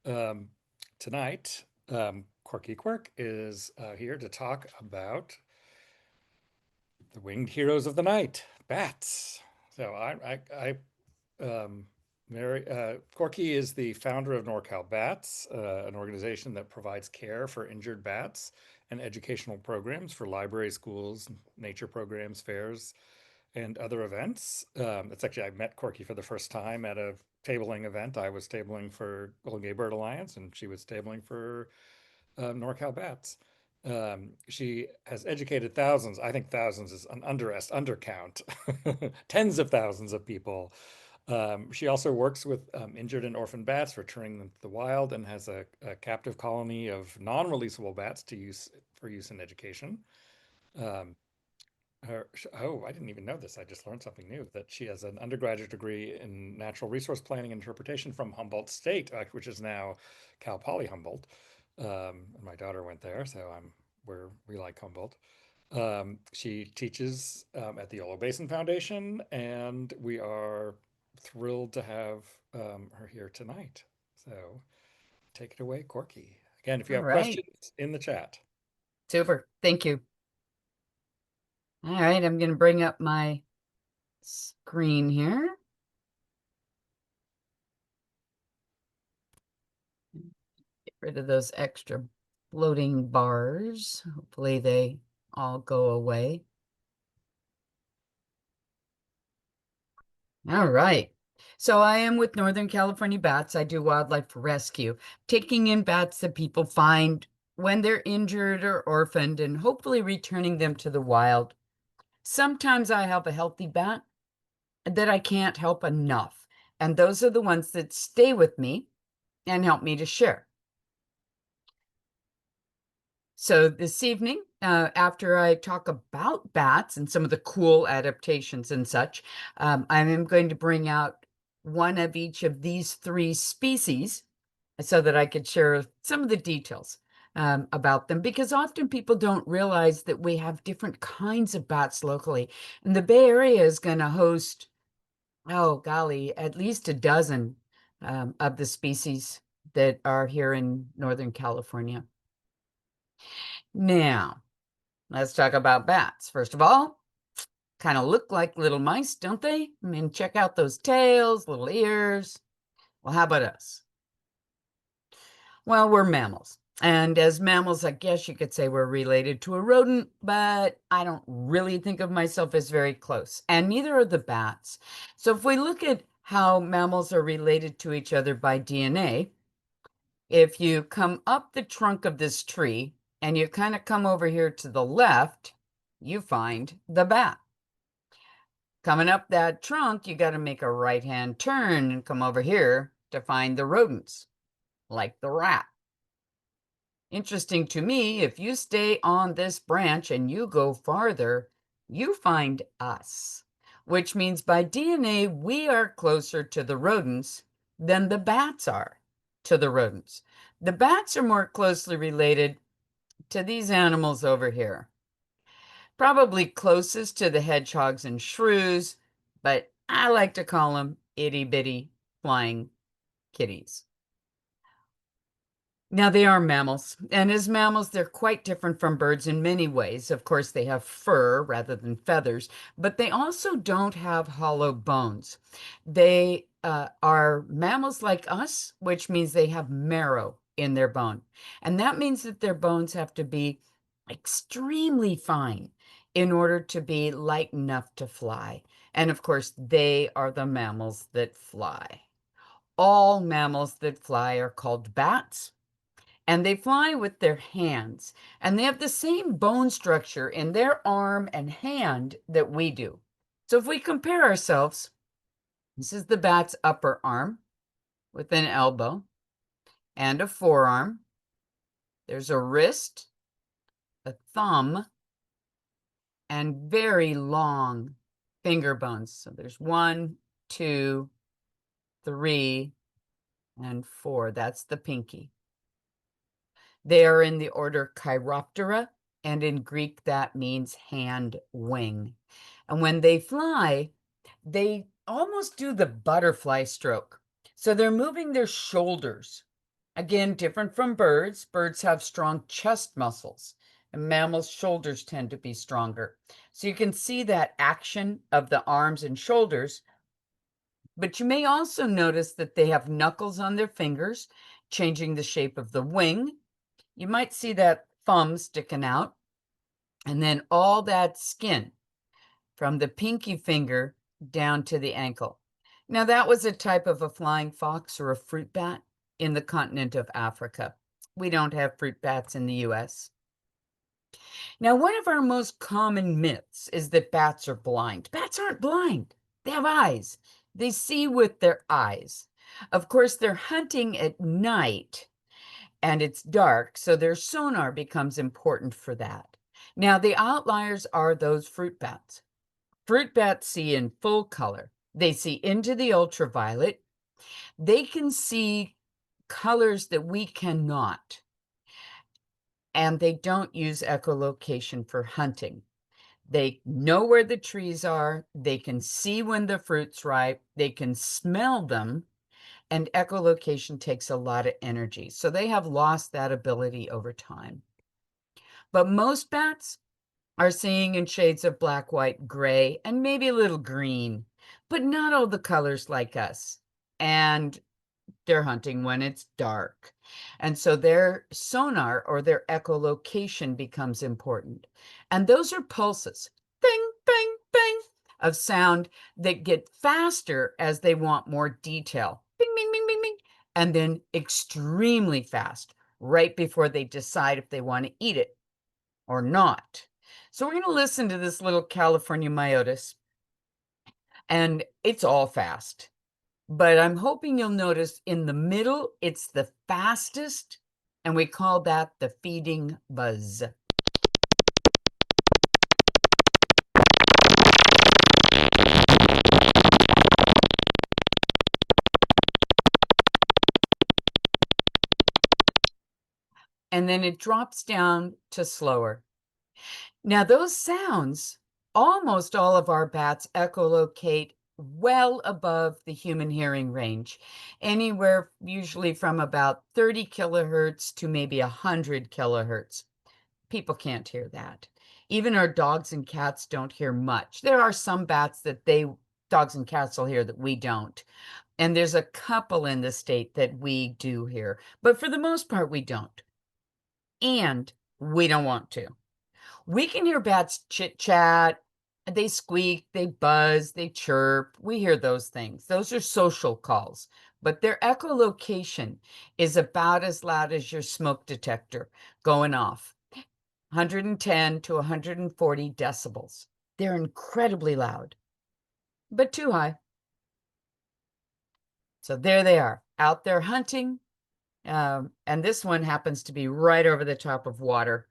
Um, Tonight, Quirky Quirk is here to talk about the winged heroes of the night, bats. So I Mary, Corky is the founder of NorCal Bats, an organization that provides care for injured bats and educational programs for libraries, schools, nature programs, fairs, and other events. It's actually, I met Corky for the first time at a tabling event. I was tabling for Golden Gate Bird Alliance, and she was tabling for NorCal Bats. She has educated thousands. I think thousands is an undercount. Tens of thousands of people. She also works with injured and orphaned bats, returning them to the wild, and has a captive colony of non-releasable bats to use for use in education. Um, oh, I didn't even know this. I just learned something new that she has an undergraduate degree in natural resource planning and interpretation from Humboldt State, which is now Cal Poly Humboldt. And my daughter went there, so we like Humboldt. She teaches at the Yolo Basin Foundation, and we are thrilled to have her here tonight. So take it away, Corky. Again, if you All have right. questions in the chat. Super. Thank you. All right. I'm going to bring up my screen here. Get rid of those extra floating bars. Hopefully they all go away. All right. So I am with Northern California Bats. I do wildlife rescue, taking in bats that people find when they're injured or orphaned and hopefully returning them to the wild. Sometimes I have a healthy bat that I can't help enough. And those are the ones that stay with me and help me to share. So this evening, after I talk about bats and some of the cool adaptations and such, I am going to bring out one of each of these three species so that I could share some of the details about them, because often people don't realize that we have different kinds of bats locally. And the Bay Area is going to host, oh golly, at least a dozen of the species that are here in Northern California. Now, let's talk about bats. First of all, kind of look like little mice, don't they? I mean, check out those tails, little ears. Well, how about us? Well, we're mammals. And as mammals, I guess you could say we're related to a rodent, but I don't really think of myself as very close. And neither are the bats. So if we look at how mammals are related to each other by DNA, if you come up the trunk of this tree and you kind of come over here to the left, you find the bat. Coming up that trunk, you got to make a right-hand turn and come over here to find the rodents, like the rat. Interesting to me, if you stay on this branch and you go farther, you find us, which means by DNA, we are closer to the rodents than the bats are to the rodents. The bats are more closely related to these animals over here, probably closest to the hedgehogs and shrews, but I like to call them itty bitty flying kitties. Now, they are mammals, and as mammals, they're quite different from birds in many ways. Of course, they have fur rather than feathers, but they also don't have hollow bones. They are mammals like us, which means they have marrow in their bone. And that means that their bones have to be extremely fine in order to be light enough to fly. And of course, they are the mammals that fly. All mammals that fly are called bats, and they fly with their hands, and they have the same bone structure in their arm and hand that we do. So if we compare ourselves, this is the bat's upper arm with an elbow and a forearm. There's a wrist, a thumb, and very long finger bones. So there's 1, 2, 3, and 4. That's the pinky. They are in the order Chiroptera, and in Greek that means hand wing. And when they fly, they almost do the butterfly stroke. So they're moving their shoulders Again, different from birds. Birds have strong chest muscles, and mammals' shoulders tend to be stronger. So you can see that action of the arms and shoulders, but you may also notice that they have knuckles on their fingers, changing the shape of the wing. You might see that thumb sticking out, and then all that skin from the pinky finger down to the ankle. Now, that was a type of a flying fox or a fruit bat in the continent of Africa. We don't have fruit bats in the US. Now, one of our most common myths is that bats are blind. Bats aren't blind, they have eyes. They see with their eyes. Of course, they're hunting at night and it's dark, so their sonar becomes important for that. Now, the outliers are those fruit bats. Fruit bats see in full color. They see into the ultraviolet. They can see colors that we cannot. And they don't use echolocation for hunting. They know where the trees are. They can see when the fruit's ripe. They can smell them. And echolocation takes a lot of energy. So they have lost that ability over time. But most bats are seeing in shades of black, white, gray, and maybe a little green, but not all the colors like us. And they're hunting when it's dark. And so their sonar or their echolocation becomes important. And those are pulses, bing, bing, bing, of sound that get faster as they want more detail. Bing, bing, bing, bing, bing. And then extremely fast right before they decide if they want to eat it or not. So we're going to listen to this little California myotis, and it's all fast. But I'm hoping you'll notice in the middle, it's the fastest, and we call that the feeding buzz. And then it drops down to slower. Now, those sounds, almost all of our bats echolocate well above the human hearing range, anywhere usually from about 30 kilohertz to maybe 100 kilohertz. People can't hear that. Even our dogs and cats don't hear much. There are some bats that dogs and cats will hear that we don't. And there's a couple in the state that we do hear, but for the most part, we don't. And we don't want to. We can hear bats chit chat, they squeak, they buzz, they chirp. We hear those things. Those are social calls, but their echolocation is about as loud as your smoke detector going off. 110 to 140 decibels. They're incredibly loud, but too high. So there they are, out there hunting. And this one happens to be right over the top of water.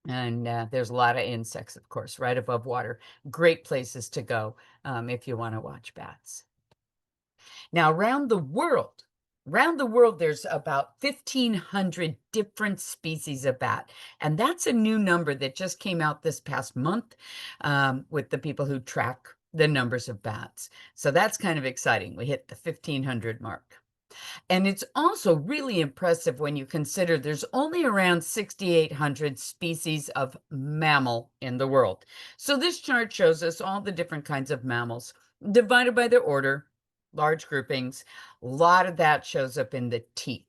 And there's a lot of insects, of course, right above water. Great places to go if you want to watch bats. Now, around the world, there's about 1,500 different species of bat. And that's a new number that just came out this past month with the people who track the numbers of bats. So that's kind of exciting. We hit the 1,500 mark. And it's also really impressive when you consider there's only around 6,800 species of mammal in the world. So this chart shows us all the different kinds of mammals divided by their order, large groupings. A lot of that shows up in the teeth.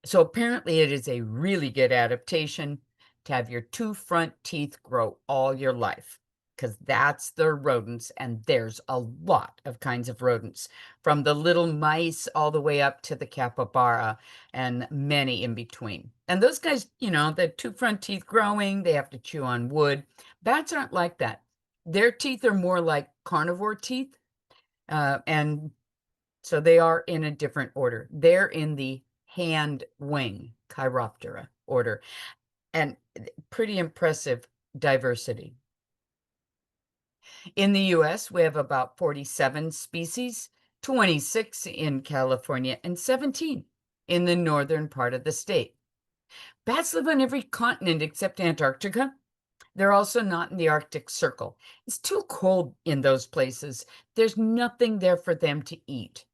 So apparently it is a really good adaptation to have your two front teeth grow all your life, because that's the rodents, and there's a lot of kinds of rodents, from the little mice all the way up to the capybara and many in between. And those guys, the two front teeth growing, they have to chew on wood. Bats aren't like that. Their teeth are more like carnivore teeth, and so they are in a different order. They're in the hand wing Chiroptera order, and pretty impressive diversity. In the US, we have about 47 species, 26 in California, and 17 in the northern part of the state. Bats live on every continent except Antarctica. They're also not in the Arctic Circle. It's too cold in those places. There's nothing there for them to eat.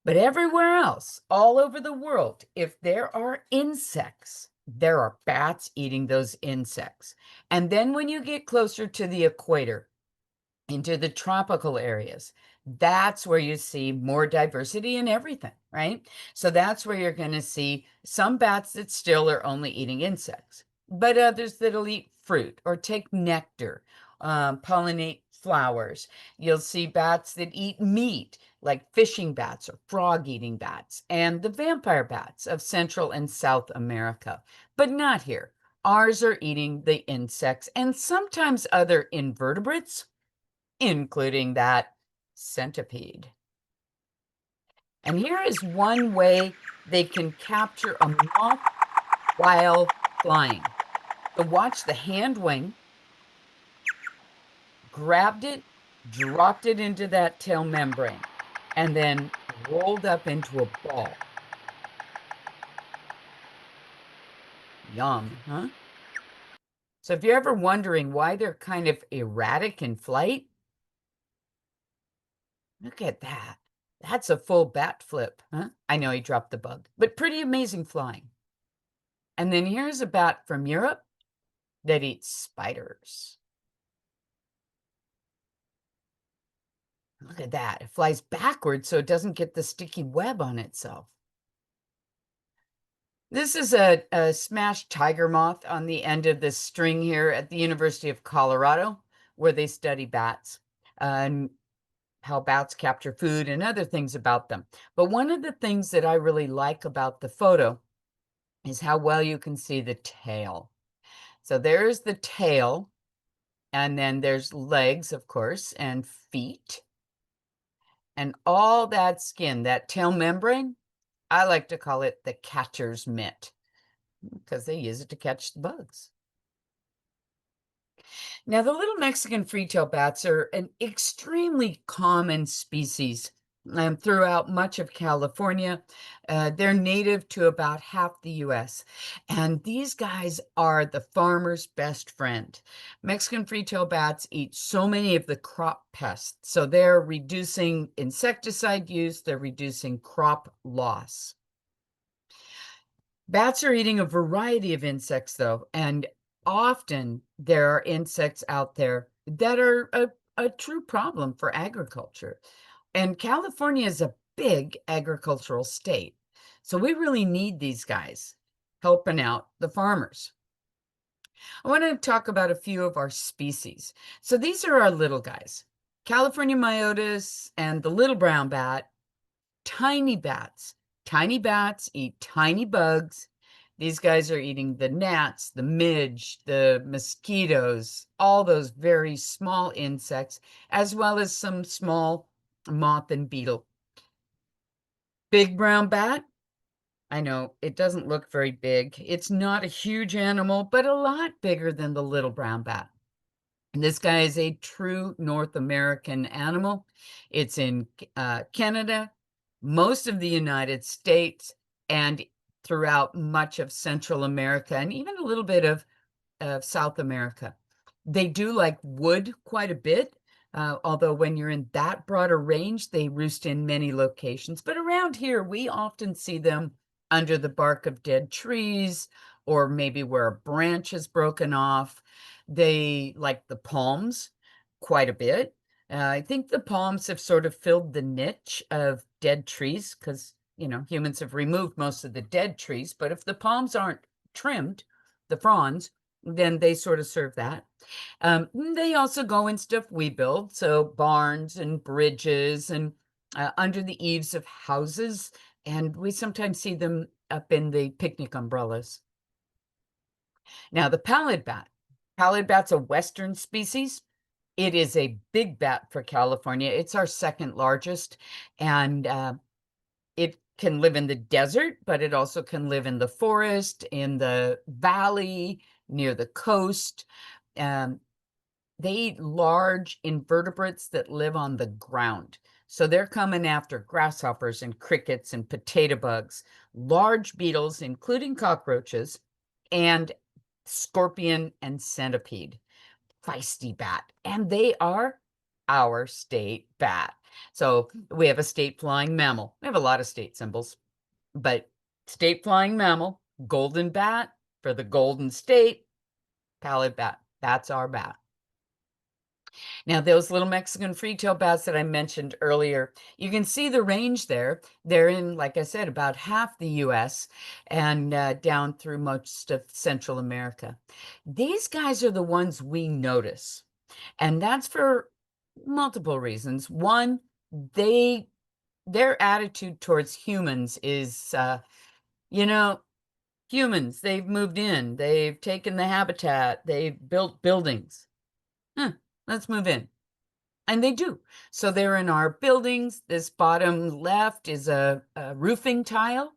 But everywhere else, all over the world, if there are insects, there are bats eating those insects. And then when you get closer to the equator, into the tropical areas, that's where you see more diversity in everything, right? So that's where you're going to see some bats that still are only eating insects, but others that'll eat fruit or take nectar, pollinate flowers. You'll see bats that eat meat, like fishing bats or frog-eating bats, and the vampire bats of Central and South America, but not here. Ours are eating the insects and sometimes other invertebrates, including that centipede. And here is one way they can capture a moth while flying. So watch the hand wing, grabbed it, dropped it into that tail membrane, and then rolled up into a ball. Yum, huh? So if you're ever wondering why they're kind of erratic in flight, look at that. That's a full bat flip, huh? I know he dropped the bug, but pretty amazing flying. And then here's a bat from Europe that eats spiders. Look at that. It flies backwards so it doesn't get the sticky web on itself. This is a smashed tiger moth on the end of this string here at the University of Colorado, where they study bats and how bats capture food and other things about them. But one of the things that I really like about the photo is how well you can see the tail. So there's the tail, and then there's legs, of course, and feet. And all that skin, that tail membrane, I like to call it the catcher's mitt because they use it to catch the bugs. Now, the little Mexican free-tail bats are an extremely common species throughout much of California. They're native to about half the US, and these guys are the farmer's best friend. Mexican free-tail bats eat so many of the crop pests, so they're reducing insecticide use, they're reducing crop loss. Bats are eating a variety of insects, though, and often there are insects out there that are a true problem for agriculture. And California is a big agricultural state. So we really need these guys helping out the farmers. I want to talk about a few of our species. So these are our little guys, California myotis and the little brown bat, tiny bats. Tiny bats eat tiny bugs. These guys are eating the gnats, the midge, the mosquitoes, all those very small insects, as well as some small moth and beetle. Big brown bat. I know it doesn't look very big. It's not a huge animal, but a lot bigger than the little brown bat. And this guy is a true North American animal. It's in Canada, most of the United States, and throughout much of Central America, and even a little bit of South America. They do like wood quite a bit, although when you're in that broader range, they roost in many locations. But around here, we often see them under the bark of dead trees, or maybe where a branch is broken off. They like the palms quite a bit. I think the palms have sort of filled the niche of dead trees because, humans have removed most of the dead trees. But if the palms aren't trimmed, the fronds, then they sort of serve that. They also go in stuff we build, so barns and bridges and under the eaves of houses. And we sometimes see them up in the picnic umbrellas. Now, the pallid bat. Pallid bat's a Western species. It is a big bat for California. It's our second largest, and it can live in the desert, but it also can live in the forest, in the valley, near the coast. They eat large invertebrates that live on the ground. So they're coming after grasshoppers and crickets and potato bugs, large beetles, including cockroaches, and scorpion and centipede. Feisty bat. And they are our state bat. So we have a state flying mammal. We have a lot of state symbols, but state flying mammal, golden bat for the golden state, pallid bat. That's our bat. Now, those little Mexican free-tail bats that I mentioned earlier, you can see the range there. They're in, like I said, about half the US and down through most of Central America. These guys are the ones we notice, and that's for multiple reasons. One, they their attitude towards humans is, you know, humans, they've moved in, they've taken the habitat, they've built buildings. Huh, let's move in. And they do. So they're in our buildings. This bottom left is a roofing tile.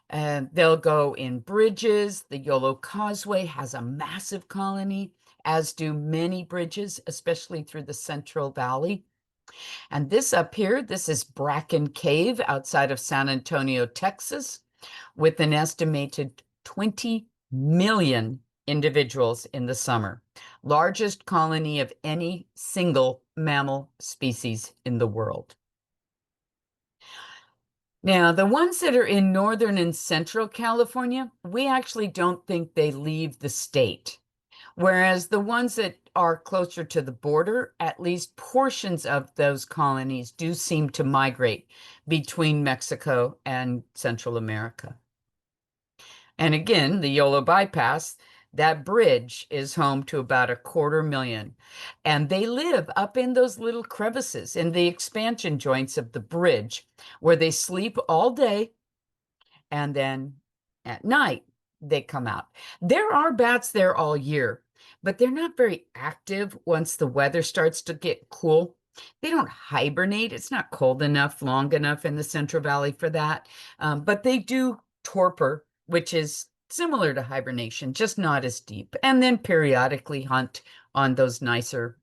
And they'll go in bridges. The Yolo Causeway has a massive colony, as do many bridges, especially through the Central Valley. And this up here, this is Bracken Cave outside of San Antonio, Texas, with an estimated 20 million individuals in the summer, largest colony of any single mammal species in the world. Now, the ones that are in Northern and Central California, we actually don't think they leave the state. Whereas the ones that are closer to the border, at least portions of those colonies do seem to migrate between Mexico and Central America. And again, the Yolo bypass, that bridge is home to about 250,000. And they live up in those little crevices in the expansion joints of the bridge where they sleep all day and then at night they come out. There are bats there all year, but they're not very active once the weather starts to get cool. They don't hibernate. It's not cold enough, long enough in the Central Valley for that. But they do torpor, which is similar to hibernation, just not as deep, and then periodically hunt on those nicer,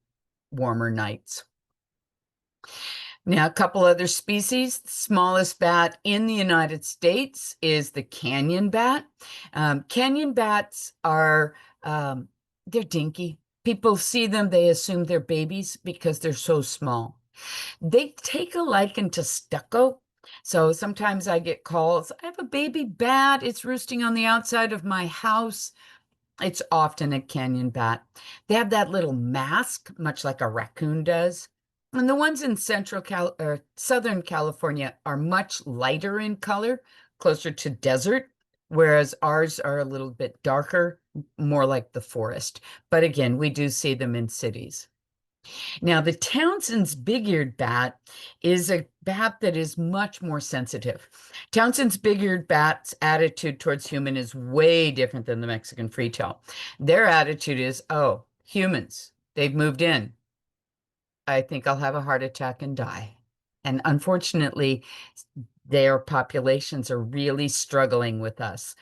warmer nights. Now, a couple other species. The smallest bat in the United States is the canyon bat. Canyon bats are, they're dinky. People see them, they assume they're babies because they're so small. They take a liking to stucco. So sometimes I get calls, I have a baby bat. It's roosting on the outside of my house. It's often a canyon bat. They have that little mask, much like a raccoon does. And the ones in Southern California are much lighter in color, closer to desert, whereas ours are a little bit darker, more like the forest. But again, we do see them in cities. Now, the Townsend's big-eared bat is a bat that is much more sensitive. Townsend's big-eared bat's attitude towards human is way different than the Mexican freetail. Their attitude is, oh, humans, they've moved in. I think I'll have a heart attack and die. And unfortunately, their populations are really struggling with us.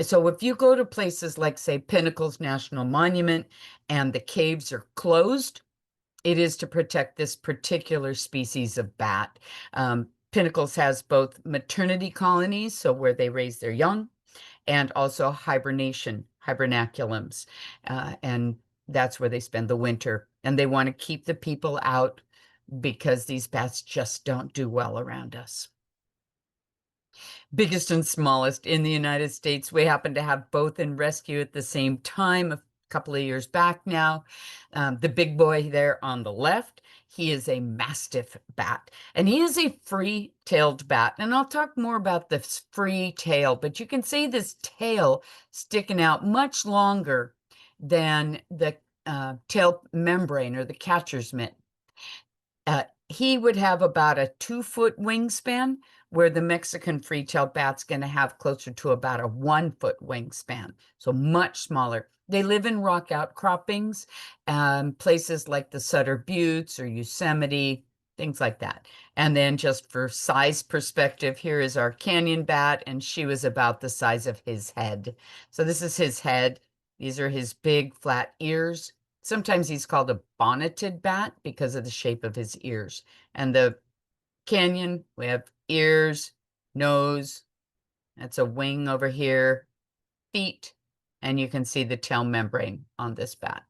So if you go to places like, say, Pinnacles National Monument and the caves are closed, it is to protect this particular species of bat. Pinnacles has both maternity colonies, so where they raise their young, and also hibernaculums. And that's where they spend the winter. And they want to keep the people out because these bats just don't do well around us. Biggest and smallest in the United States. We happen to have both in rescue at the same time a couple of years back now. The big boy there on the left, he is a mastiff bat, and he is a free-tailed bat. And I'll talk more about this free tail, but you can see this tail sticking out much longer than the tail membrane or the catcher's mitt. He would have about a 2-foot wingspan, where the Mexican free-tailed bat's going to have closer to about a 1-foot wingspan, so much smaller. They live in rock outcroppings, places like the Sutter Buttes or Yosemite, things like that. And then just for size perspective, here is our canyon bat, and she was about the size of his head. So this is his head. These are his big flat ears. Sometimes he's called a bonneted bat because of the shape of his ears. And the canyon, we have ears, nose, that's a wing over here, feet, and you can see the tail membrane on this bat.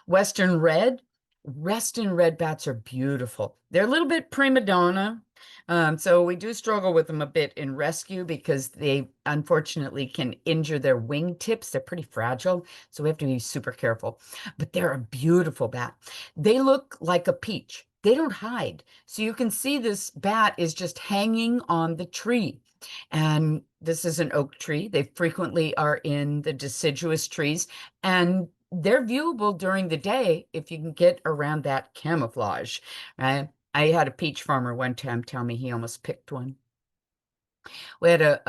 Western red, Reston red bats are beautiful. They're a little bit prima donna. So we do struggle with them a bit in rescue because they unfortunately can injure their wingtips. They're pretty fragile, so we have to be super careful. But they're a beautiful bat. They look like a peach. They don't hide. So you can see this bat is just hanging on the tree. And this is an oak tree. They frequently are in the deciduous trees. And they're viewable during the day if you can get around that camouflage, right? I had a peach farmer one time tell me he almost picked one. We had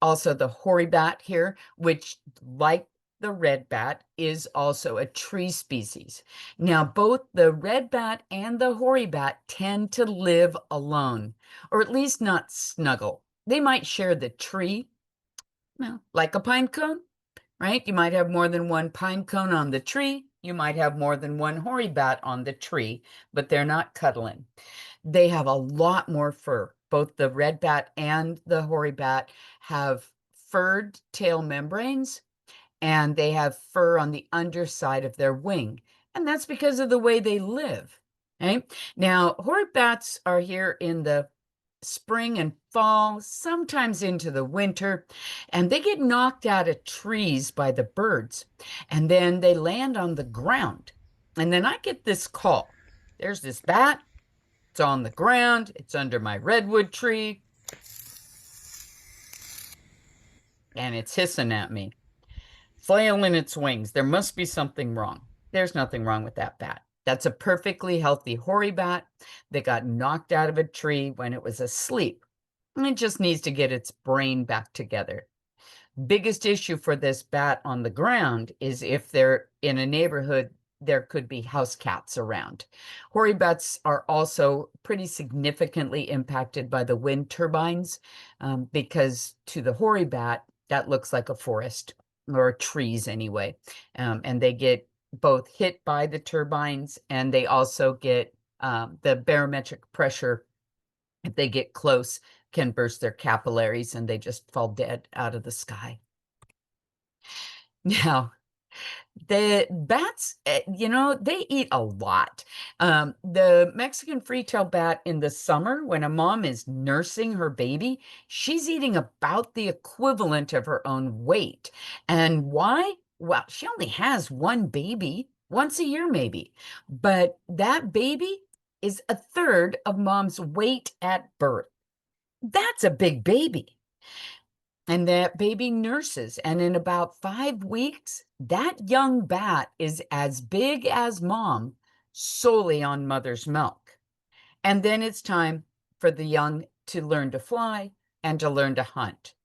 also the hoary bat here, which, like the red bat, is also a tree species. Now, both the red bat and the hoary bat tend to live alone, or at least not snuggle. They might share the tree, well, like a pine cone, right? You might have more than one pine cone on the tree. You might have more than one hoary bat on the tree, but they're not cuddling. They have a lot more fur. Both the red bat and the hoary bat have furred tail membranes, and they have fur on the underside of their wing. And that's because of the way they live. Okay? Now, hoary bats are here in the spring and fall, sometimes into the winter, and they get knocked out of trees by the birds, and then they land on the ground. And then I get this call. There's this bat. It's on the ground. It's under my redwood tree, and it's hissing at me, flailing its wings. There must be something wrong. There's nothing wrong with that bat. That's a perfectly healthy hoary bat that got knocked out of a tree when it was asleep. It just needs to get its brain back together. Biggest issue for this bat on the ground is if they're in a neighborhood, there could be house cats around. Hoary bats are also pretty significantly impacted by the wind turbines because to the hoary bat, that looks like a forest or trees anyway. And they get both hit by the turbines and they also get the barometric pressure. If they get close, can burst their capillaries and they just fall dead out of the sky. Now, the bats, they eat a lot. The Mexican free-tailed bat in the summer, when a mom is nursing her baby, she's eating about the equivalent of her own weight. And why? Well, she only has one baby, once a year maybe, but that baby is a third of mom's weight at birth. That's a big baby. And that baby nurses. And in about 5 weeks, that young bat is as big as mom, solely on mother's milk. And then it's time for the young to learn to fly and to learn to hunt.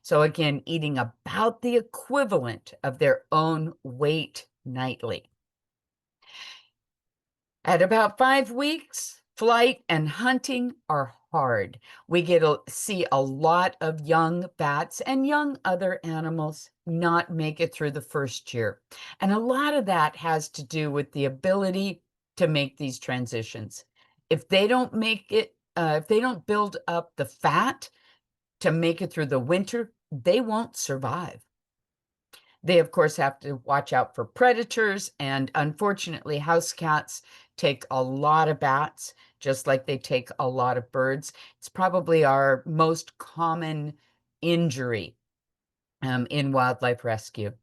So again, eating about the equivalent of their own weight nightly. At about 5 weeks, flight and hunting are hard. We get to see a lot of young bats and young other animals not make it through the first year. And a lot of that has to do with the ability to make these transitions. If they don't make it, if they don't build up the fat to make it through the winter, they won't survive. They, of course, have to watch out for predators, and unfortunately, house cats take a lot of bats, just like they take a lot of birds. It's probably our most common injury in wildlife rescue.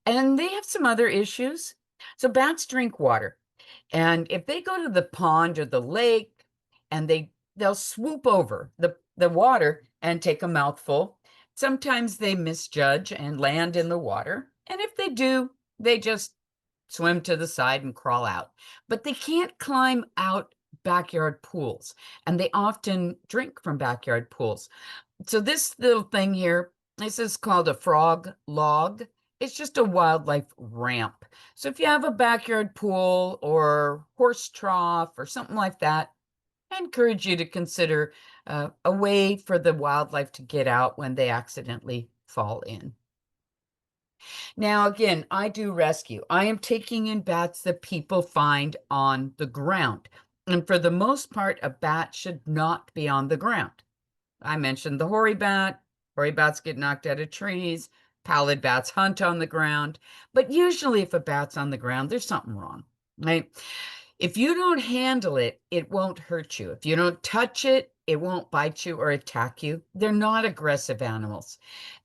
And they have some other issues. So bats drink water. And if they go to the pond or the lake and they'll swoop over the water and take a mouthful. Sometimes they misjudge and land in the water. And if they do, they just swim to the side and crawl out. But they can't climb out backyard pools. And they often drink from backyard pools. So this little thing here, this is called a frog log. It's just a wildlife ramp. So if you have a backyard pool or horse trough or something like that, I encourage you to consider a way for the wildlife to get out when they accidentally fall in. Now, again, I do rescue. I am taking in bats that people find on the ground. And for the most part, a bat should not be on the ground. I mentioned the hoary bat. Hoary bats get knocked out of trees. Pallid bats hunt on the ground. But usually if a bat's on the ground, there's something wrong. right? If you don't handle it, it won't hurt you. If you don't touch it, it won't bite you or attack you. They're not aggressive animals.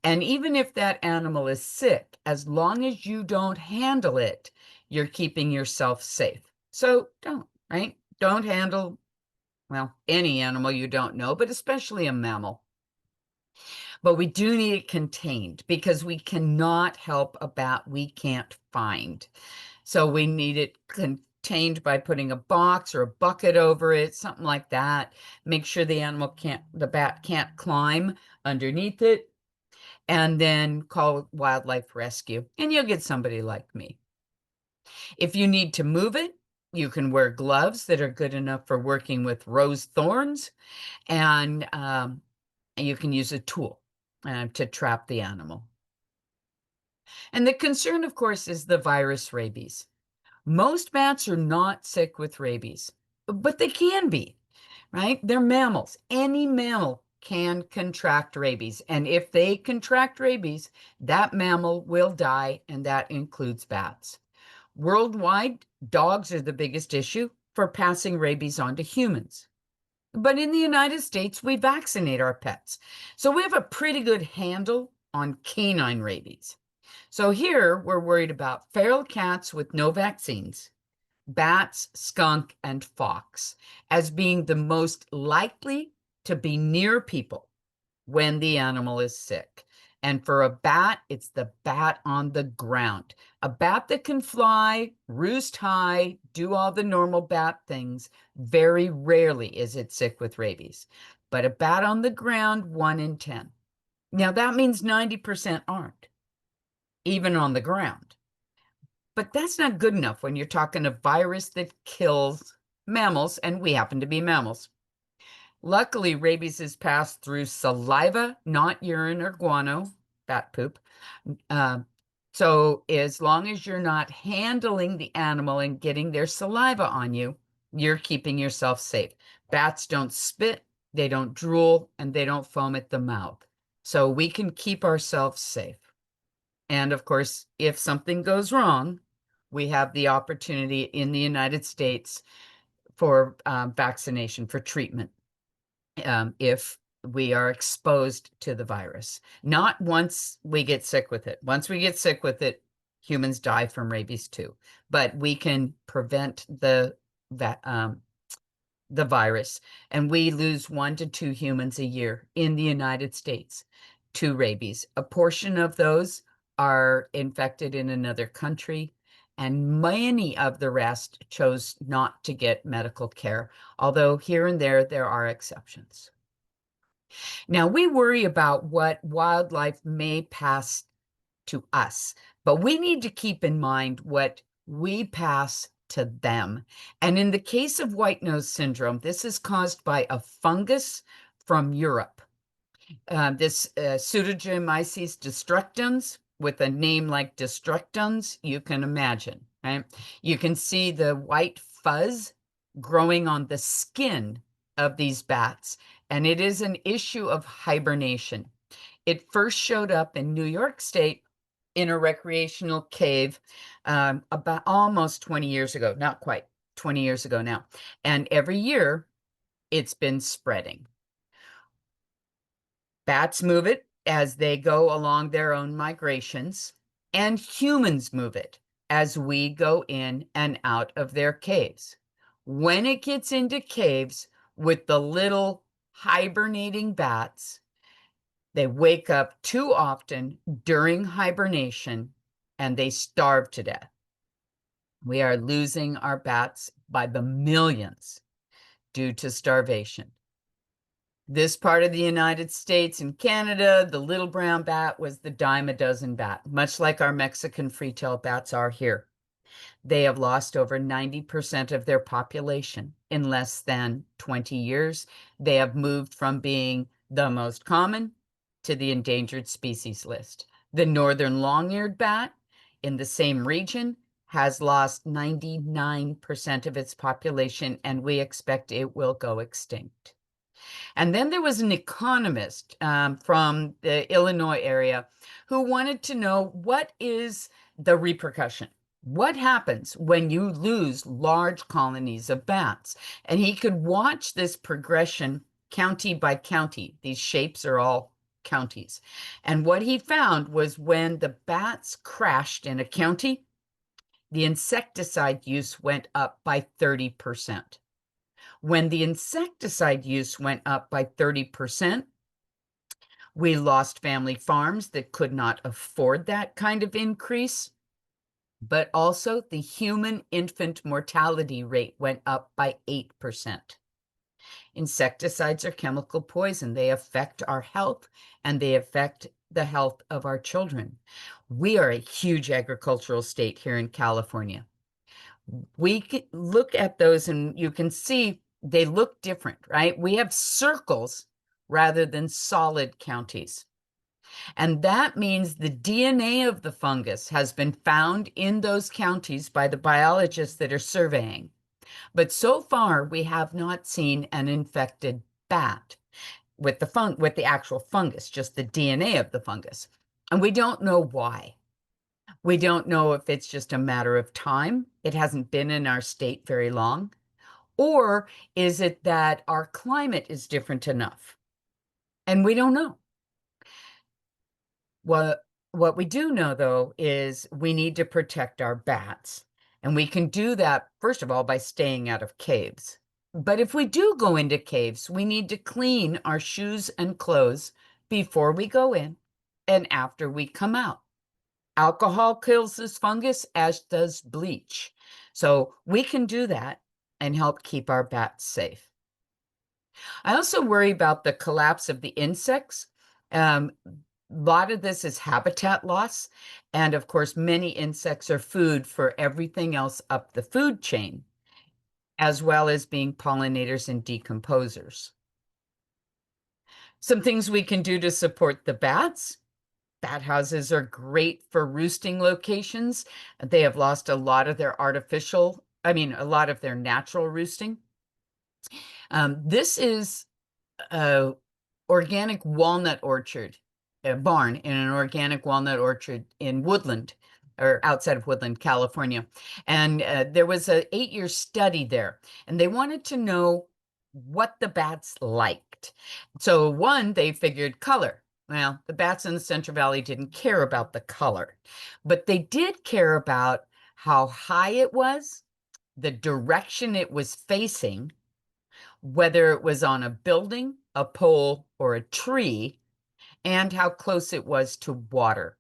And even if that animal is sick, as long as you don't handle it, you're keeping yourself safe. So don't, right? Don't handle, well, any animal you don't know, but especially a mammal. But we do need it contained because we cannot help a bat we can't find. So we need it contained by putting a box or a bucket over it, something like that. Make sure the bat can't climb underneath it, and then call wildlife rescue, and you'll get somebody like me. If you need to move it, you can wear gloves that are good enough for working with rose thorns, and you can use a tool to trap the animal. And the concern, of course, is the virus rabies. Most bats are not sick with rabies, but they can be, right? They're mammals. Any mammal can contract rabies. And if they contract rabies, that mammal will die, and that includes bats. Worldwide, dogs are the biggest issue for passing rabies on to humans. But in the United States, we vaccinate our pets. So we have a pretty good handle on canine rabies. So here we're worried about feral cats with no vaccines, bats, skunk, and fox as being the most likely to be near people when the animal is sick. And for a bat, it's the bat on the ground. A bat that can fly, roost high, do all the normal bat things, very rarely is it sick with rabies. But a bat on the ground, 1 in 10. Now that means 90% aren't, even on the ground. But that's not good enough when you're talking a virus that kills mammals, and we happen to be mammals. Luckily, rabies is passed through saliva, not urine or guano, bat poop. Uh, so as long as you're not handling the animal and getting their saliva on you, you're keeping yourself safe. Bats don't spit, they don't drool, and they don't foam at the mouth. So we can keep ourselves safe. And of course, if something goes wrong, we have the opportunity in the United States for vaccination, for treatment, if we are exposed to the virus. Not once we get sick with it. Once we get sick with it, humans die from rabies too. But we can prevent the virus, and we lose 1 to 2 humans a year in the United States to rabies. A portion of those are infected in another country, and many of the rest chose not to get medical care, although here and there are exceptions. Now, we worry about what wildlife may pass to us, but we need to keep in mind what we pass to them. And in the case of white nose syndrome, this is caused by a fungus from Europe. This Pseudogemyces destructans, with a name like destructans, you can imagine, right? You can see the white fuzz growing on the skin of these bats, and it is an issue of hibernation. It first showed up in New York State in a recreational cave about almost 20 years ago, not quite 20 years ago now. And every year it's been spreading. Bats move it as they go along their own migrations, and humans move it as we go in and out of their caves. When it gets into caves with the little hibernating bats, they wake up too often during hibernation and they starve to death. We are losing our bats by the millions due to starvation. This part of the United States and Canada, the little brown bat was the dime a dozen bat, much like our Mexican free-tailed bats are here. They have lost over 90% of their population in less than 20 years. They have moved from being the most common to the endangered species list. The northern long-eared bat in the same region has lost 99% of its population, and we expect it will go extinct. And then there was an economist from the Illinois area who wanted to know, what is the repercussion? What happens when you lose large colonies of bats? And he could watch this progression county by county. These shapes are all counties. And what he found was when the bats crashed in a county, the insecticide use went up by 30%. When the insecticide use went up by 30%, we lost family farms that could not afford that kind of increase, but also the human infant mortality rate went up by 8%. Insecticides are chemical poison. They affect our health and they affect the health of our children. We are a huge agricultural state here in California. We can look at those and you can see they look different, right? We have circles rather than solid counties. And that means the DNA of the fungus has been found in those counties by the biologists that are surveying. But so far, we have not seen an infected bat with the actual fungus, just the DNA of the fungus. And we don't know why. We don't know if it's just a matter of time. It hasn't been in our state very long. Or is it that our climate is different enough? And we don't know. What we do know, though, is we need to protect our bats. And we can do that, first of all, by staying out of caves. But if we do go into caves, we need to clean our shoes and clothes before we go in and after we come out. Alcohol kills this fungus, as does bleach. So we can do that and help keep our bats safe. I also worry about the collapse of the insects. A lot of this is habitat loss. And of course, many insects are food for everything else up the food chain, as well as being pollinators and decomposers. Some things we can do to support the bats. Bat houses are great for roosting locations. They have lost a lot of their a lot of their natural roosting. This is a organic walnut orchard, a barn in an organic walnut orchard in Woodland, or outside of Woodland, California. And there was an 8-year study there, and they wanted to know what the bats liked. So one, they figured color. Well, the bats in the Central Valley didn't care about the color, but they did care about how high it was, the direction it was facing, whether it was on a building, a pole, or a tree, and how close it was to water.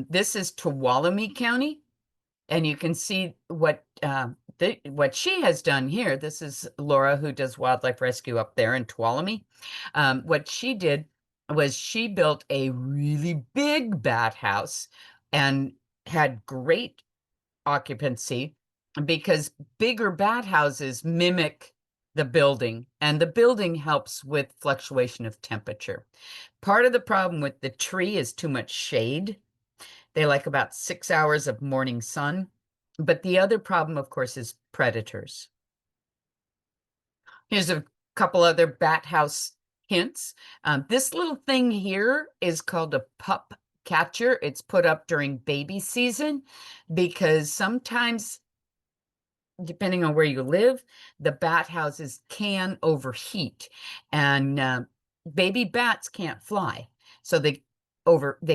This is Tuolumne County, and you can see what she has done here. This is Laura, who does wildlife rescue up there in Tuolumne. What she did was she built a really big bat house and had great occupancy because bigger bat houses mimic the building, and the building helps with fluctuation of temperature. Part of the problem with the tree is too much shade. They like about 6 hours of morning sun. But the other problem, of course, is predators. Here's a couple other bat house hints. This little thing here is called a pup catcher. It's put up during baby season because sometimes, depending on where you live, the bat houses can overheat, and baby bats can't fly. So they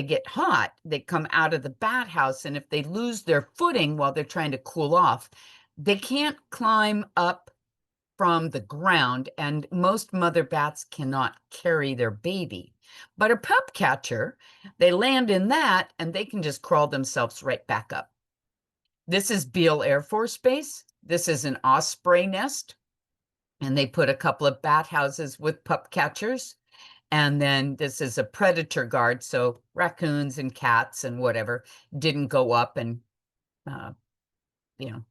get hot, they come out of the bat house, and if they lose their footing while they're trying to cool off, they can't climb up from the ground, and most mother bats cannot carry their baby. But a pup catcher, they land in that and they can just crawl themselves right back up. This is Beale Air Force Base. This is an osprey nest, and they put a couple of bat houses with pup catchers. And then this is a predator guard, so raccoons and cats and whatever didn't go up and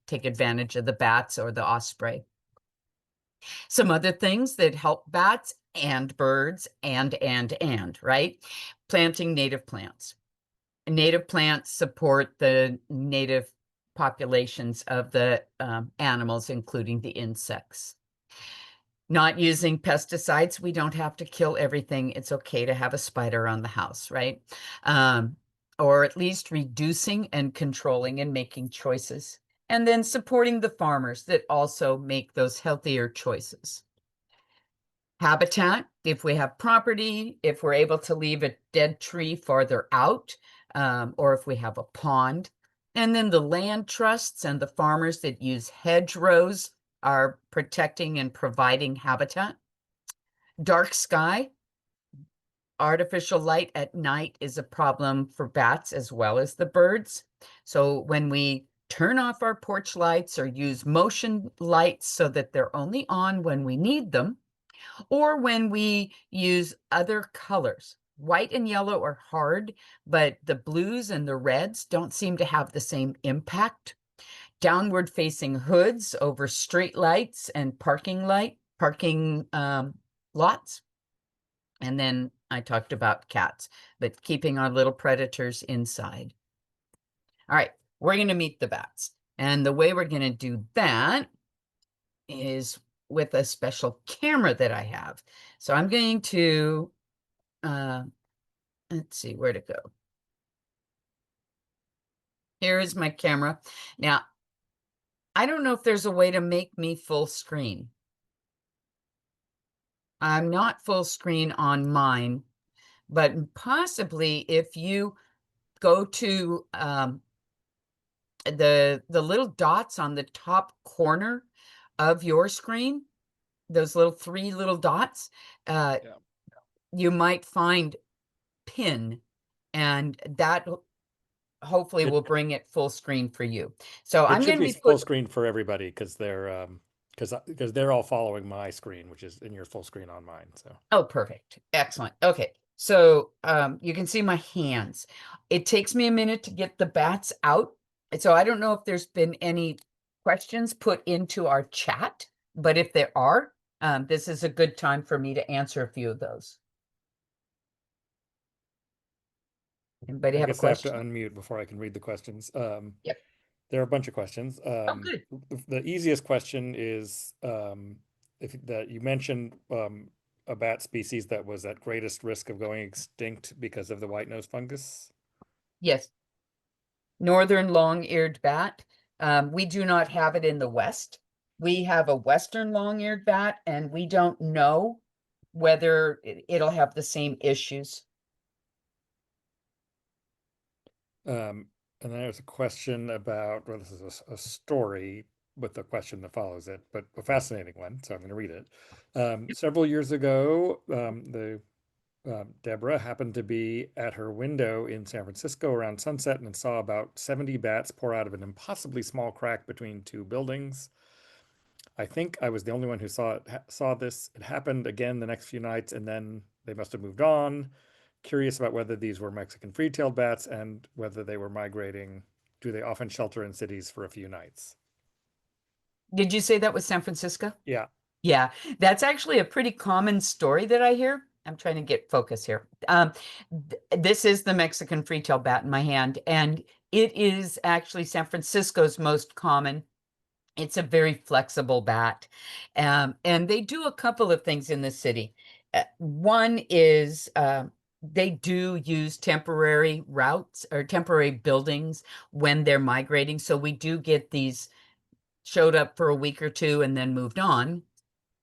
take advantage of the bats or the osprey. Some other things that help bats and birds and, right? Planting native plants. Native plants support the native populations of the animals, including the insects. Not using pesticides. We don't have to kill everything. It's okay to have a spider on the house, right? or at least reducing and controlling and making choices, and then supporting the farmers that also make those healthier choices. Habitat, if we have property, if we're able to leave a dead tree farther out, or if we have a pond. And then the land trusts and the farmers that use hedgerows are protecting and providing habitat. Dark sky, artificial light at night is a problem for bats as well as the birds. So when we turn off our porch lights or use motion lights so that they're only on when we need them, or when we use other colors. White and yellow are hard, but the blues and the reds don't seem to have the same impact. Downward facing hoods over street lights and parking lots. And then I talked about cats, but keeping our little predators inside. All right, we're going to meet the bats. And the way we're going to do that is with a special camera that I have. So I'm going to, let's see where to go. Here is my camera. Now, I don't know if there's a way to make me full screen. I'm not full screen on mine, but possibly if you go to the little dots on the top corner of your screen, those three little dots, Yeah. you might find pin, and that hopefully will bring it full screen for you. So I'm It should going to be be full screen for everybody because they're all following my screen, which is in your full screen on mine. So Oh, perfect. Excellent. Okay. So you can see my hands. It takes me a minute to get the bats out. And so I don't know if there's been any questions put into our chat, but if there are, this is a good time for me to answer a few of those. Anybody I have a guess I have to question? unmute before I can read the questions. Yep. There are a bunch of questions. Oh, good. The easiest question is if that you mentioned a bat species that was at greatest risk of going extinct because of the white nose fungus. Yes. Northern long-eared bat. We do not have it in the West. We have a Western long-eared bat, and we don't know whether it'll have the same issues. And then there's a question about, well, this is a story with the question that follows it, but a fascinating one, so I'm going to read it. Several years ago, Deborah happened to be at her window in San Francisco around sunset and saw about 70 bats pour out of an impossibly small crack between two buildings. I think I was the only one who saw this. It happened again the next few nights, and then they must have moved on. Curious about whether these were Mexican free-tailed bats and whether they were migrating. Do they often shelter in cities for a few nights? Did you say that was San Francisco? Yeah. Yeah, that's actually a pretty common story that I hear. I'm trying to get focus here. This is the Mexican free-tail bat in my hand, and it is actually San Francisco's most common. It's a very flexible bat. And they do a couple of things in the city. One is they do use temporary routes or temporary buildings when they're migrating. So we do get these showed up for a week or two and then moved on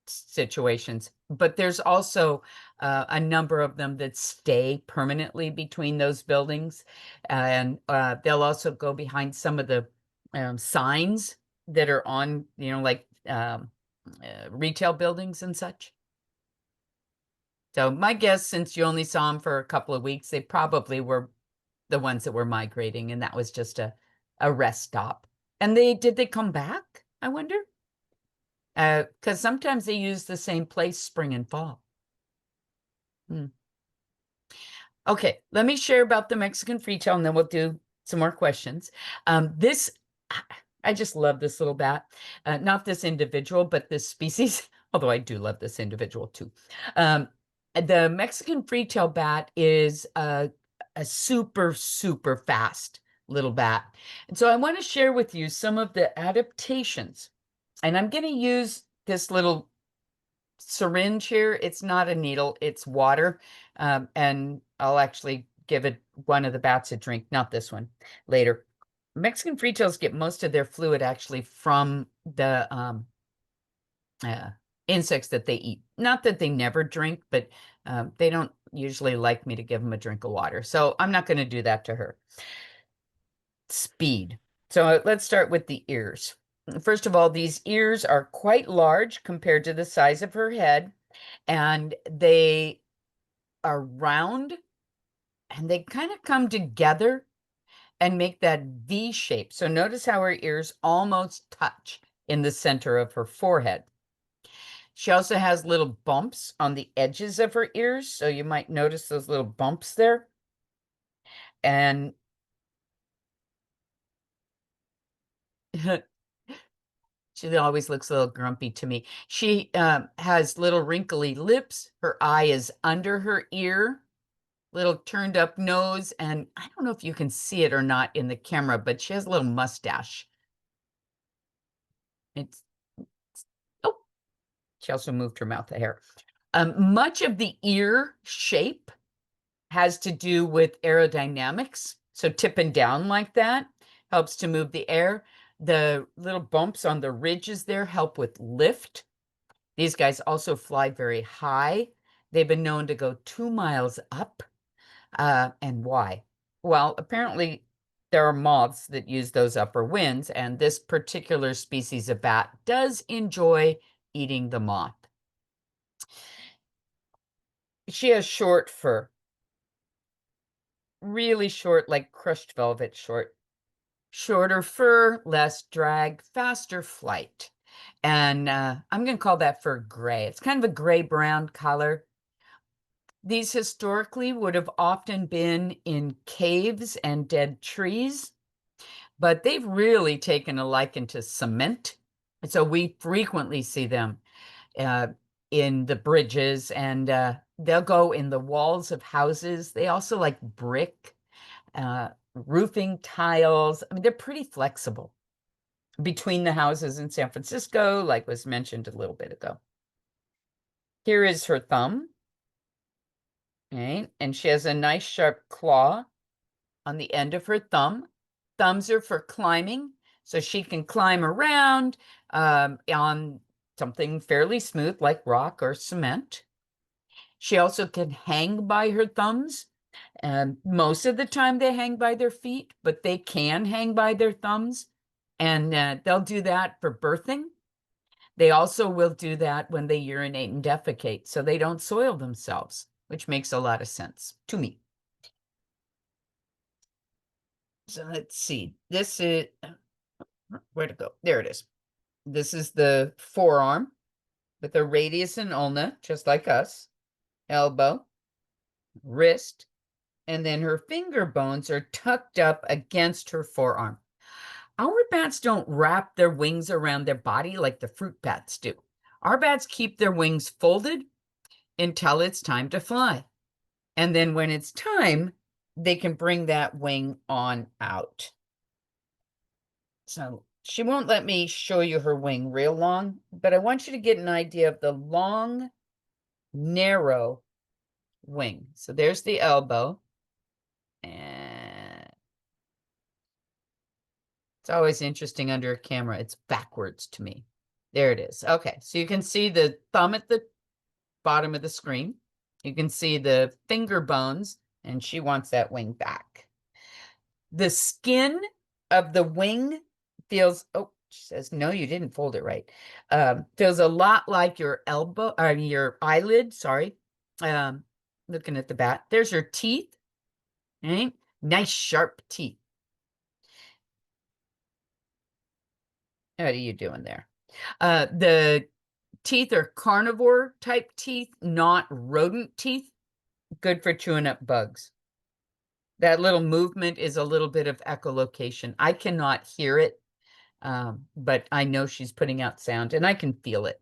situations. But there's also a number of them that stay permanently between those buildings. And they'll also go behind some of the signs that are on, like retail buildings and such. So my guess, since you only saw them for a couple of weeks, they probably were the ones that were migrating, and that was just a rest stop. And did they come back, I wonder? Because sometimes they use the same place spring and fall. Okay, let me share about the Mexican free-tail, and then we'll do some more questions. I just love this little bat. Not this individual, but this species, although I do love this individual too. The Mexican free-tail bat is a super, super fast little bat. And so I want to share with you some of the adaptations. And I'm going to use this little syringe here. It's not a needle, it's water. And I'll actually give it one of the bats a drink, not this one, later. Mexican freetails get most of their fluid actually from the uh, insects that they eat. Not that they never drink, but they don't usually like me to give them a drink of water. So I'm not going to do that to her. Speed. So let's start with the ears. First of all, these ears are quite large compared to the size of her head, and they are round and they kind of come together and make that V shape. So notice how her ears almost touch in the center of her forehead. She also has little bumps on the edges of her ears. So you might notice those little bumps there. And she always looks a little grumpy to me. She has little wrinkly lips. Her eye is under her ear, little turned up nose. And I don't know if you can see it or not in the camera, but she has a little mustache. It's, oh, she also moved her mouth a hair. Much of the ear shape has to do with aerodynamics. So tipping down like that helps to move the air. The little bumps on the ridges there help with lift. These guys also fly very high. They've been known to go 2 miles up. And why? Well, apparently there are moths that use those upper winds, and this particular species of bat does enjoy eating the moth. She has short fur, really short, like crushed velvet short. Shorter fur, less drag, faster flight. And I'm going to call that fur gray. It's kind of a gray-brown color. These historically would have often been in caves and dead trees, but they've really taken a liking to cement. And so we frequently see them uh, in the bridges, and they'll go in the walls of houses. They also like brick, roofing tiles. I mean, they're pretty flexible between the houses in San Francisco, like was mentioned a little bit ago. Here is her thumb, right? And she has a nice sharp claw on the end of her thumb. Thumbs are for climbing, so she can climb around on something fairly smooth like rock or cement. She also can hang by her thumbs. And most of the time they hang by their feet, but they can hang by their thumbs. And they'll do that for birthing. They also will do that when they urinate and defecate, so they don't soil themselves, which makes a lot of sense to me. So let's see. This is, where to go? There it is. This is the forearm with a radius and ulna, just like us, elbow, wrist, and then her finger bones are tucked up against her forearm. Our bats don't wrap their wings around their body like the fruit bats do. Our bats keep their wings folded until it's time to fly. And then when it's time, they can bring that wing on out. So she won't let me show you her wing real long, but I want you to get an idea of the long, narrow wing. So there's the elbow. And it's always interesting under a camera. It's backwards to me. There it is. Okay, so you can see the thumb at the bottom of the screen. You can see the finger bones, and she wants that wing back. The skin of the wing feels, oh, she says, no, you didn't fold it right. Feels a lot like your elbow, or your eyelid, sorry. Looking at the bat. There's her teeth, right? Nice sharp teeth. What are you doing there? The teeth are carnivore type teeth, not rodent teeth. Good for chewing up bugs. That little movement is a little bit of echolocation. I cannot hear it, but I know she's putting out sound and I can feel it.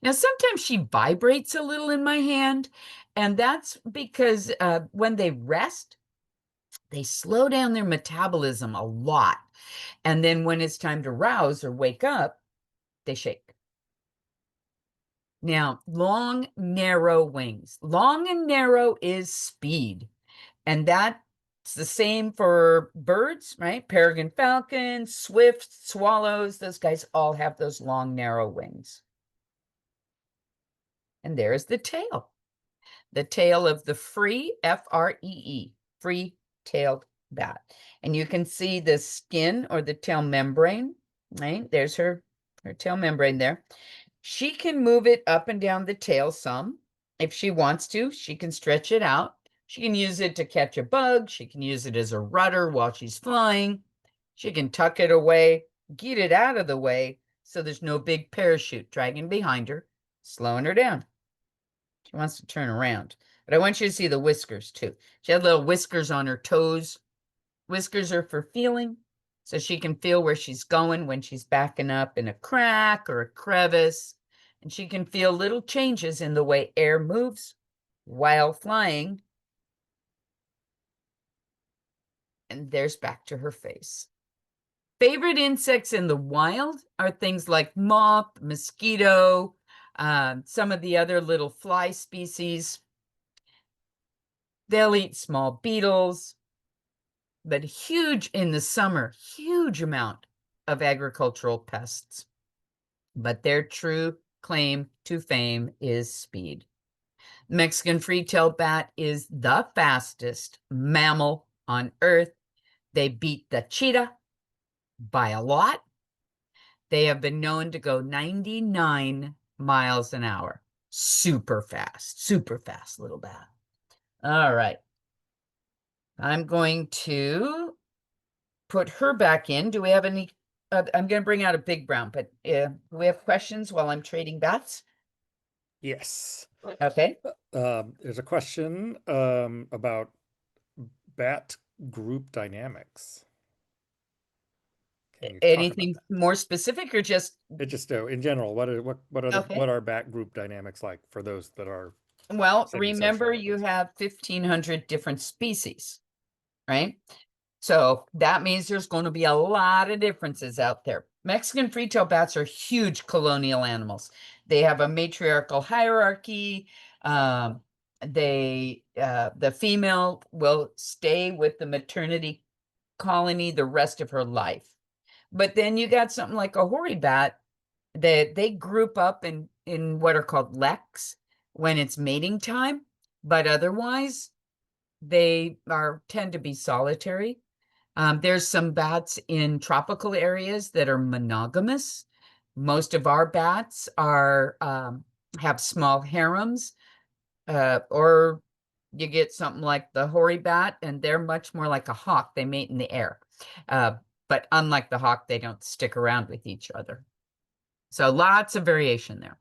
Now, sometimes she vibrates a little in my hand, and that's because when they rest, they slow down their metabolism a lot. And then when it's time to rouse or wake up, they shake. Now, long, narrow wings. Long and narrow is speed. And that It's the same for birds, right? Peregrine falcons, swifts, swallows, those guys all have those long, narrow wings. And there's the tail of the F-R-E-E, free-tailed bat. And you can see the skin or the tail membrane, right? There's her tail membrane there. She can move it up and down the tail some. If she wants to, she can stretch it out. She can use it to catch a bug. She can use it as a rudder while she's flying. She can tuck it away, get it out of the way so there's no big parachute dragging behind her, slowing her down. She wants to turn around. But I want you to see the whiskers too. She had little whiskers on her toes. Whiskers are for feeling, so she can feel where she's going when she's backing up in a crack or a crevice. And she can feel little changes in the way air moves while flying. And there's back to her face. Favorite insects in the wild are things like moth, mosquito, some of the other little fly species. They'll eat small beetles, but huge in the summer, huge amount of agricultural pests. But their true claim to fame is speed. Mexican free-tailed bat is the fastest mammal on Earth. They beat the cheetah by a lot. They have been known to go 99 miles an hour. Super fast little bat. All right. I'm going to put her back in. Do we have any? I'm going to bring out a big brown, but do we have questions while I'm trading bats? Yes. Okay. There's a question about bat group dynamics. Can you talk about Anything that? more specific or just It just in general, okay? what are bat group dynamics like for those that are Well, remember semi-social at you least? have 1,500 different species, right? So that means there's going to be a lot of differences out there. Mexican free-tail bats are huge colonial animals. They have a matriarchal hierarchy. The female will stay with the maternity colony the rest of her life. But then you got something like a hoary bat that they group up in what are called leks when it's mating time, but otherwise they tend to be solitary. There's some bats in tropical areas that are monogamous. Most of our bats are have small harems, or you get something like the hoary bat, and they're much more like a hawk. They mate in the air. But unlike the hawk, they don't stick around with each other. So lots of variation there.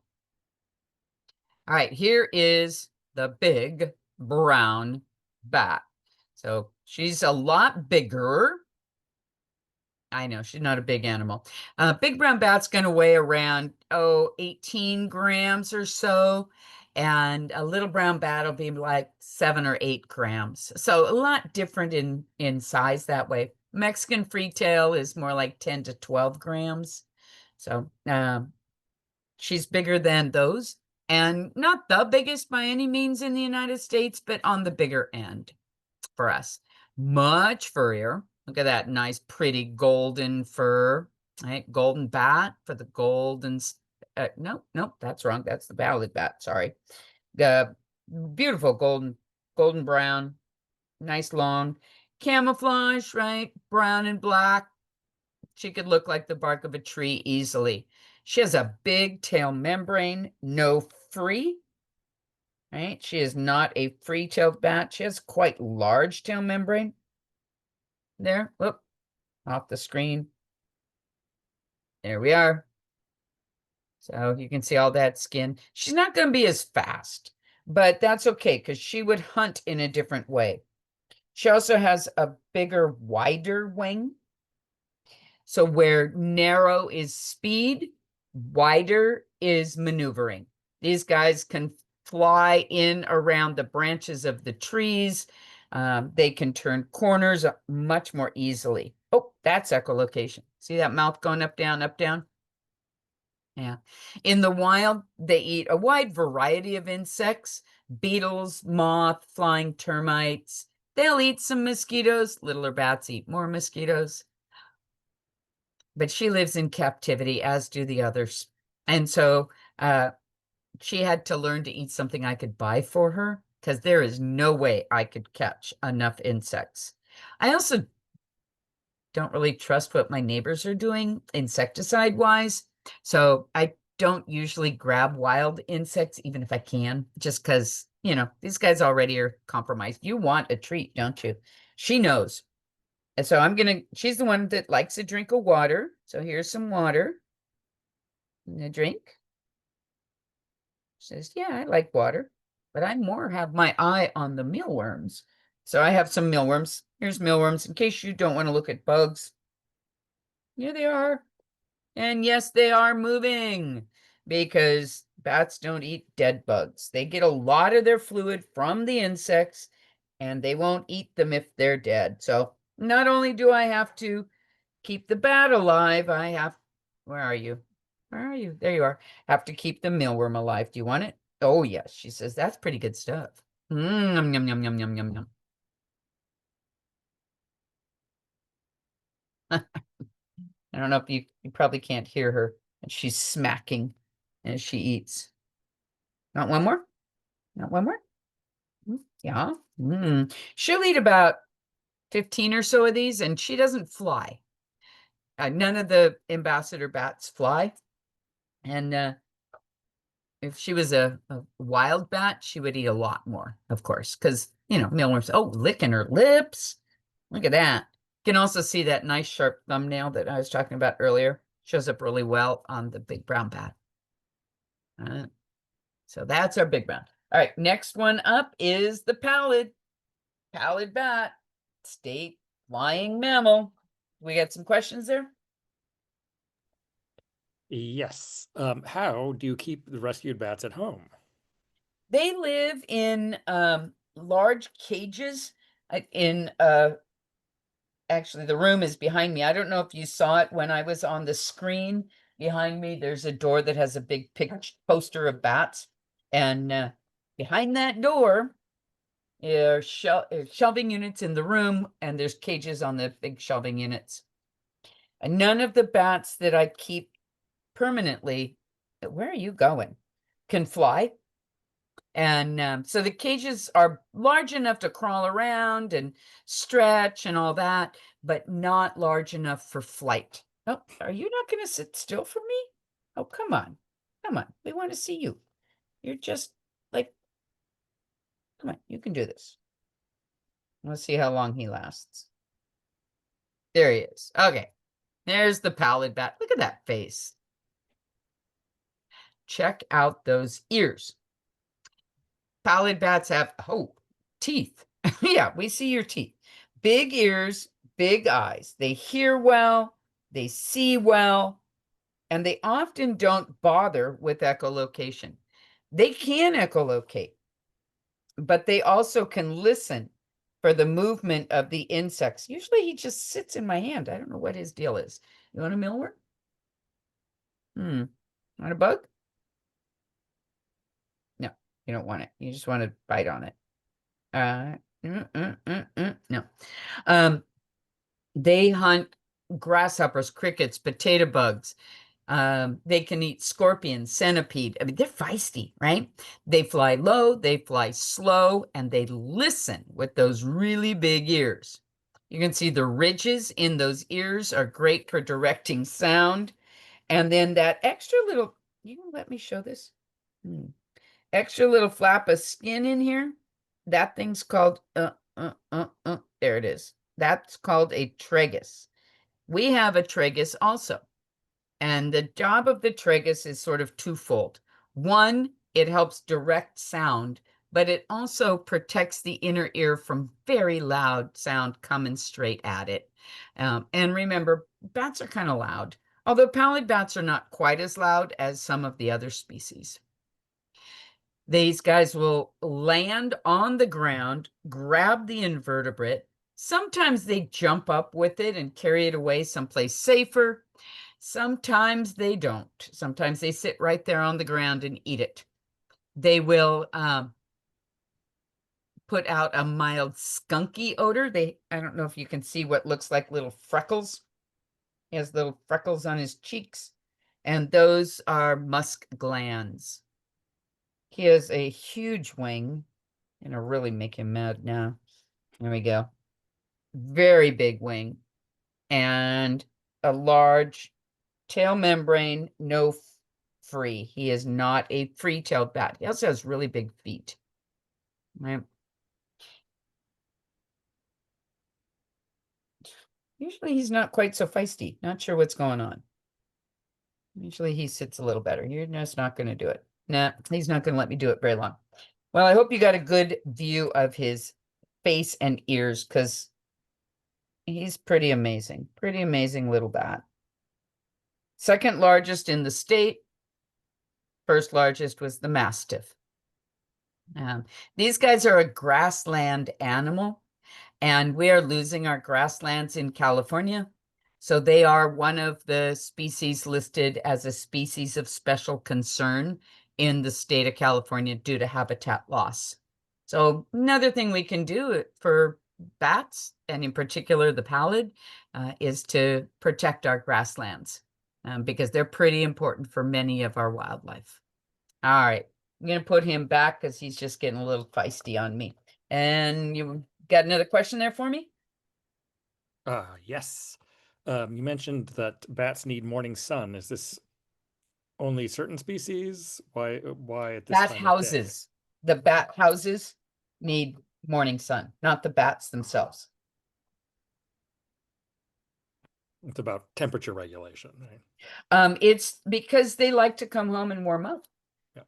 All right, here is the big brown bat. So she's a lot bigger. I know she's not a big animal. Big brown bat's going to weigh around 18 grams or so, and a little brown bat will be like 7 or 8 grams. So a lot different in size that way. Mexican free-tail is more like 10 to 12 grams. So she's bigger than those, and not the biggest by any means in the United States, but on the bigger end for us. Much furrier. Look at that nice, pretty golden fur. Right? Golden bat for the golden. No, that's wrong. That's the ballad bat. Sorry. The beautiful golden brown, nice long camouflage, right? Brown and black. She could look like the bark of a tree easily. She has a big tail membrane, no free, right? She is not a free-tailed bat. She has quite large tail membrane. There, whoop, off the screen. There we are. So you can see all that skin. She's not going to be as fast, but that's okay because she would hunt in a different way. She also has a bigger, wider wing. So where narrow is speed, wider is maneuvering. These guys can fly in around the branches of the trees. They can turn corners much more easily. Oh, that's echolocation. See that mouth going up, down, up, down? Yeah. In the wild, they eat a wide variety of insects, beetles, moth, flying termites, They'll eat some mosquitoes. Littler bats eat more mosquitoes. But she lives in captivity, as do the others. And so she had to learn to eat something I could buy for her because there is no way I could catch enough insects. I also don't really trust what my neighbors are doing insecticide wise. So I don't usually grab wild insects, even if I can, just because, these guys already are compromised. You want a treat, don't you? She knows. And so she's the one that likes a drink of water. So here's some water and a drink. She says, yeah, I like water, but I more have my eye on the mealworms. So I have some mealworms. Here's mealworms in case you don't want to look at bugs. Here they are. And yes, they are moving because bats don't eat dead bugs. They get a lot of their fluid from the insects and they won't eat them if they're dead. So not only do I have to keep the bat alive, where are you? Where are you? There you are. Have to keep the mealworm alive. Do you want it? Oh, yes. She says, that's pretty good stuff. Yum, yum, yum, yum, yum, yum, yum. I don't know if you probably can't hear her. And she's smacking as she eats. Not one more? Not one more? Yeah. She'll eat about 15 or so of these, and she doesn't fly. None of the ambassador bats fly. And if she was a wild bat, she would eat a lot more, of course, because, mealworms, oh, licking her lips. Look at that. You can also see that nice sharp thumbnail that I was talking about earlier. Shows up really well on the big brown bat. So that's our big brown. All right, next one up is the pallid bat, state flying mammal. We got some questions there? Yes. How do you keep the rescued bats at home? They live in large cages in actually the room is behind me. I don't know if you saw it when I was on the screen behind me. There's a door that has a big poster of bats. And behind that door are shelving units in the room, and there's cages on the big shelving units. And none of the bats that I keep permanently, where are you going? Can fly. And so the cages are large enough to crawl around and stretch and all that, but not large enough for flight. Oh, are you not going to sit still for me? Oh, come on. Come on. We want to see you. You're just like, come on, you can do this. Let's see how long he lasts. There he is. Okay. There's the pallid bat. Look at that face. Check out those ears. Pallid bats have, teeth. Yeah, we see your teeth. Big ears, big eyes. They hear well, they see well, and they often don't bother with echolocation. They can echolocate, but they also can listen for the movement of the insects. Usually he just sits in my hand. I don't know what his deal is. You want a mealworm? Want a bug? No, you don't want it. You just want to bite on it. No. They hunt grasshoppers, crickets, potato bugs. They can eat scorpions, centipede. I mean, they're feisty, right? They fly low, they fly slow, and they listen with those really big ears. You can see the ridges in those ears are great for directing sound. And then that extra little, you gonna let me show this? Extra little flap of skin in here. That thing's called, there it is. That's called a tragus. We have a tragus also. And the job of the tragus is sort of twofold. One, it helps direct sound, but it also protects the inner ear from very loud sound coming straight at it. And remember, bats are kind of loud, although pallid bats are not quite as loud as some of the other species. These guys will land on the ground, grab the invertebrate. Sometimes they jump up with it and carry it away someplace safer. Sometimes they don't. Sometimes they sit right there on the ground and eat it. They will put out a mild skunky odor. I don't know if you can see what looks like little freckles. He has little freckles on his cheeks, and those are musk glands. He has a huge wing. Gonna really make him mad now. There we go. Very big wing and a large tail membrane, no free. He is not a free-tailed bat. He also has really big feet. Right? Usually he's not quite so feisty. Not sure what's going on. Usually he sits a little better. You're just not going to do it. Nah, he's not going to let me do it very long. Well, I hope you got a good view of his face and ears because he's pretty amazing. Pretty amazing little bat. Second largest in the state. First largest was the Mastiff. These guys are a grassland animal, and we are losing our grasslands in California. So they are one of the species listed as a species of special concern in the state of California due to habitat loss. So another thing we can do for bats, and in particular the pallid, is to protect our grasslands because they're pretty important for many of our wildlife. All right. I'm going to put him back because he's just getting a little feisty on me. And you got another question there for me? Yes. You mentioned that bats need morning sun. Is this only certain species? Why at this Bat time of day? houses. The bat houses need morning sun, not the bats themselves. It's about temperature regulation, right? It's because they like to come home and warm up. Yeah.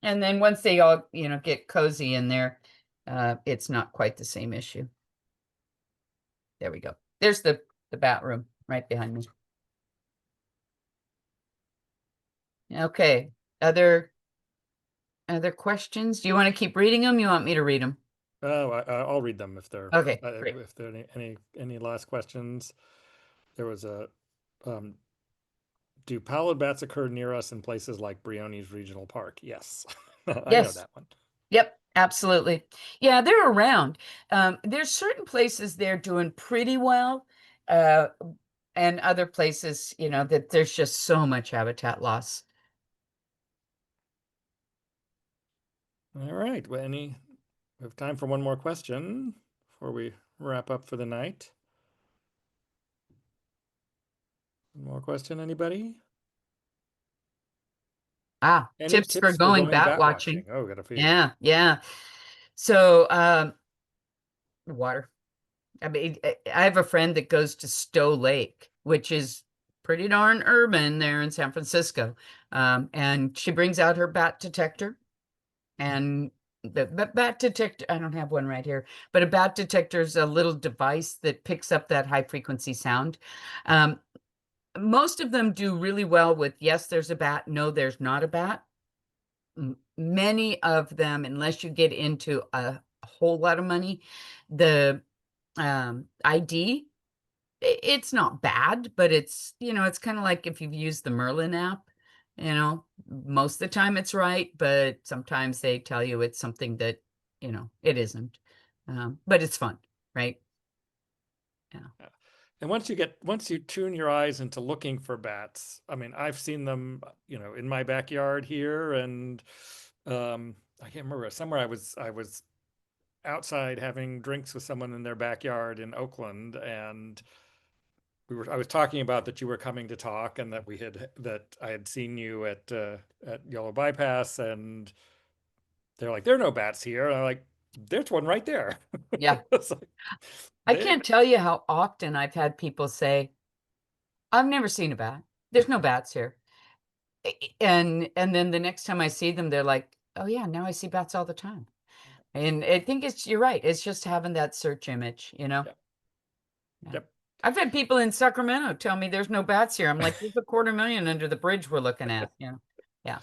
And then once they all, get cozy in there, it's not quite the same issue. There we go. There's the bat room right behind me. Okay. Other questions? Do you want to keep reading them? You want me to read them? Oh, I'll read them if they're Okay, great. if there are any last questions. There was a do pallid bats occur near us in places like Briones Regional Park? Yes, I know Yes. that one. Yep, absolutely. Yeah, they're around. There's certain places they're doing pretty well, uh, and other places, that there's just so much habitat loss. All right. Well, we have time for one more question before we wrap up for the night. One more question, anybody? Any Tips for tips for going going bat bat watching. watching? Oh, got a few. Yeah, yeah. So, water. I mean, I have a friend that goes to Stowe Lake, which is pretty darn urban there in San Francisco. And she brings out her bat detector, and the bat detector, I don't have one right here, but a bat detector is a little device that picks up that high frequency sound. Um, Most of them do really well with yes, there's a bat, no, there's not a bat. Many of them, unless you get into a whole lot of money, the ID, it's not bad, but it's kind of like if you've used the Merlin app, most of the time it's right, but sometimes they tell you it's something that, it isn't. But it's fun, right? Yeah. Yeah. And once you tune your eyes into looking for bats, I mean, I've seen them, in my backyard here, and I can't remember somewhere I was outside having drinks with someone in their backyard in Oakland, and I was talking about that you were coming to talk, and that I had seen you at Yellow Bypass, and they're like, there are no bats here, and I'm like, there's one right there. Yeah. It's like, I they can't tell you how often I've had people say, I've never seen a bat. There's no bats here. And then the next time I see them, they're like, oh yeah, now I see bats all the time. And I think you're right. It's just having that search image, Yep. Yeah. Yep. I've had people in Sacramento tell me there's no bats here. I'm like, there's 250,000 under the bridge we're looking at. Yeah.